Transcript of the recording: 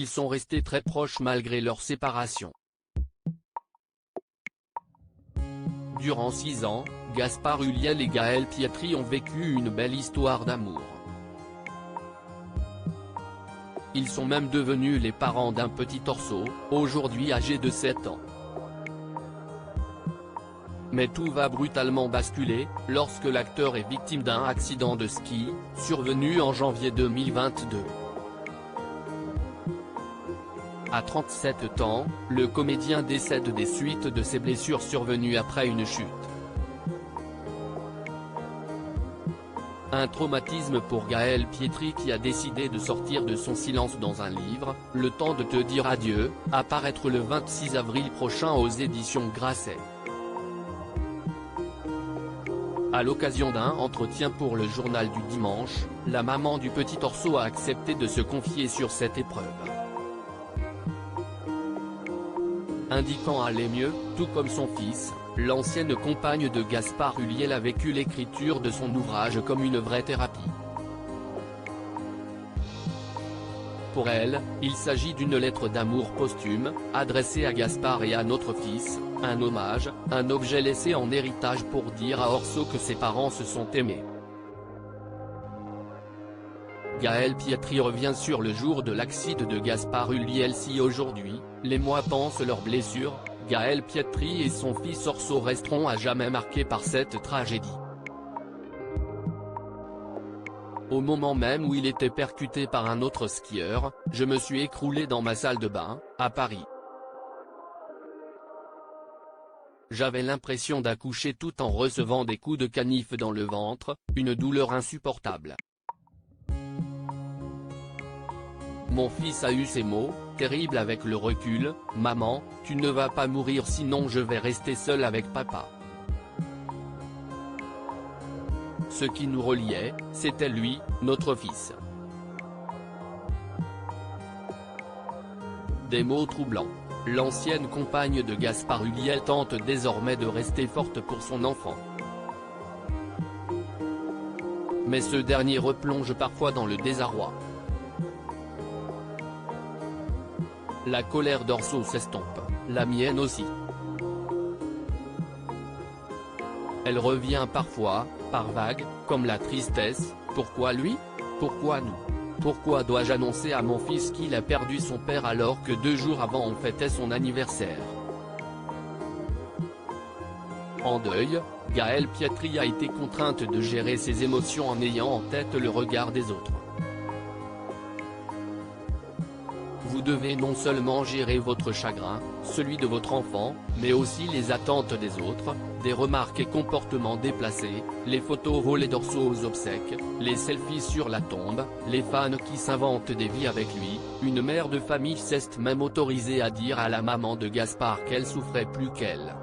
ils sont restés très proches malgré leur séparation. Durant 6 ans, Gaspard Ulliel et Gaël Pietri ont vécu une belle histoire d'amour. Ils sont même devenus les parents d'un petit Orso, aujourd'hui âgé de 7 ans. Mais tout va brutalement basculer, lorsque l'acteur est victime d'un accident de ski, survenu en janvier 2022. À 37 ans, le comédien décède des suites de ses blessures survenues après une chute. Un traumatisme pour Gaël Pietri qui a décidé de sortir de son silence dans un livre, Le temps de te dire adieu, à paraître le 26 avril prochain aux éditions Grasset. À l'occasion d'un entretien pour le journal du dimanche, la maman du petit Orso a accepté de se confier sur cette épreuve. Indiquant aller mieux, tout comme son fils, l'ancienne compagne de Gaspard Ulliel a vécu l'écriture de son ouvrage comme une vraie thérapie. Pour elle, il s'agit d'une lettre d'amour posthume, adressée à Gaspard et à notre fils, un hommage, un objet laissé en héritage pour dire à Orso que ses parents se sont aimés. Gaël Pietri revient sur le jour de l'accident de Gaspard Ulliel. Si aujourd'hui, les mois pansent leurs blessures, Gaël Pietri et son fils Orso resteront à jamais marqués par cette tragédie. Au moment même où il était percuté par un autre skieur, je me suis écroulé dans ma salle de bain, à Paris. J'avais l'impression d'accoucher tout en recevant des coups de canif dans le ventre, une douleur insupportable. Mon fils a eu ces mots, terribles avec le recul, « Maman, tu ne vas pas mourir sinon je vais rester seul avec papa ». Ce qui nous reliait, c'était lui, notre fils. Des mots troublants. L'ancienne compagne de Gaspard Ulliel tente désormais de rester forte pour son enfant. Mais ce dernier replonge parfois dans le désarroi. La colère d'Orso s'estompe, la mienne aussi. Elle revient parfois, par vagues, comme la tristesse. Pourquoi lui? Pourquoi nous? Pourquoi dois-je annoncer à mon fils qu'il a perdu son père alors que 2 jours avant on fêtait son anniversaire? En deuil, Gaël Pietri a été contrainte de gérer ses émotions en ayant en tête le regard des autres. Vous devez non seulement gérer votre chagrin, celui de votre enfant, mais aussi les attentes des autres, des remarques et comportements déplacés, les photos volées d'Orso aux obsèques, les selfies sur la tombe, les fans qui s'inventent des vies avec lui. Une mère de famille s'est même autorisée à dire à la maman de Gaspard qu'elle souffrait plus qu'elle.